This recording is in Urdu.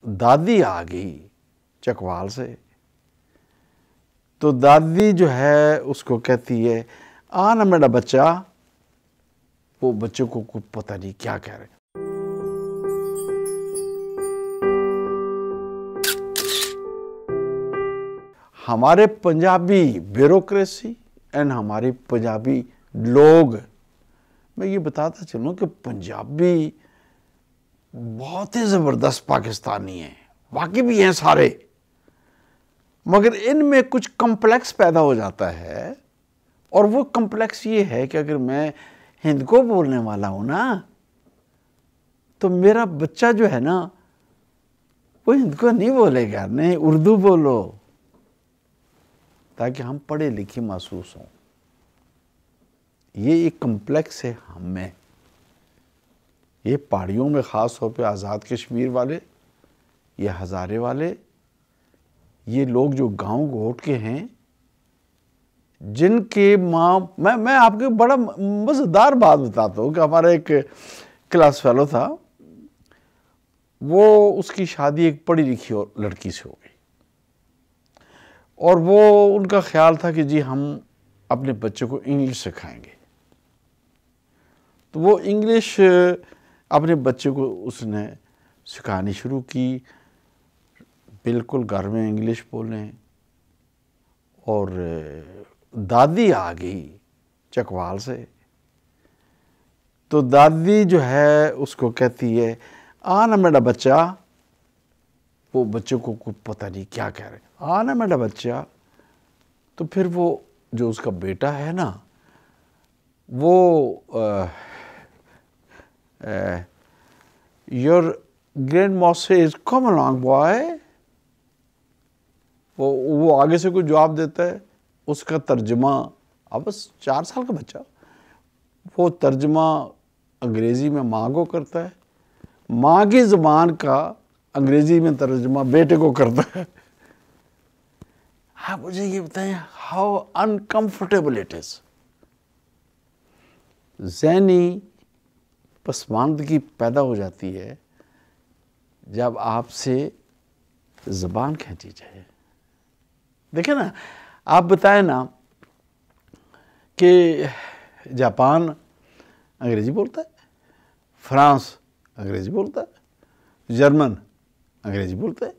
دادی آ گئی چکوال سے، تو دادی جو ہے اس کو کہتی ہے آنا میرا بچہ، وہ بچے کو کوئی پتہ نہیں کیا کہہ رہے۔ ہمارے پنجابی بیوروکریسی اینڈ ہماری پنجابی لوگ، میں یہ بتاتا چلوں کہ پنجابی بہت ہی زبردست پاکستانی ہیں، باقی بھی ہیں سارے، مگر ان میں کچھ کمپلیکس پیدا ہو جاتا ہے، اور وہ کمپلیکس یہ ہے کہ اگر میں ہند کو بولنے والا ہوں نا، تو میرا بچہ جو ہے نا وہ ہند کو نہیں بولے گا، نہیں اردو بولو، تاکہ ہم پڑھے لکھے محسوس ہوں۔ یہ ایک کمپلیکس ہے ہم میں، یہ پہاڑیوں میں خاص طور پہ آزاد کشمیر والے، یہ ہزارے والے، یہ لوگ جو گاؤں گھوٹ کے ہیں، جن کے ماں، میں آپ کو بڑا مزیدار بات بتاتا ہوں کہ ہمارا ایک کلاس فیلو تھا، وہ اس کی شادی ایک پڑھی لکھی لڑکی سے ہو گئی، اور وہ ان کا خیال تھا کہ جی ہم اپنے بچے کو انگلش سکھائیں گے، تو وہ انگلش اپنے بچے کو اس نے سکھانی شروع کی، بالکل گھر میں انگلش بولیں، اور دادی آ گئی چکوال سے، تو دادی جو ہے اس کو کہتی ہے آنا میرا بچہ، وہ بچے کو کوئی پتہ نہیں کیا کہہ رہے، آنا میرا بچہ، تو پھر وہ جو اس کا بیٹا ہے نا، وہ your grandma says come along boy، وہ آگے سے کوئی جواب دیتا ہے، اس کا ترجمہ، اب بس 4 سال کا بچہ، وہ ترجمہ انگریزی میں ماں کو کرتا ہے، ماں کی زبان کا انگریزی میں ترجمہ بیٹے کو کرتا ہے۔ آپ مجھے یہ بتائیں how uncomfortable it is۔ ذہنی پسماندگی پیدا ہو جاتی ہے جب آپ سے زبان کھینچی جائے۔ دیکھیں نا، آپ بتائیں نا کہ جاپان انگریزی بولتا ہے، فرانس انگریزی بولتا ہے، جرمن انگریزی بولتا ہے،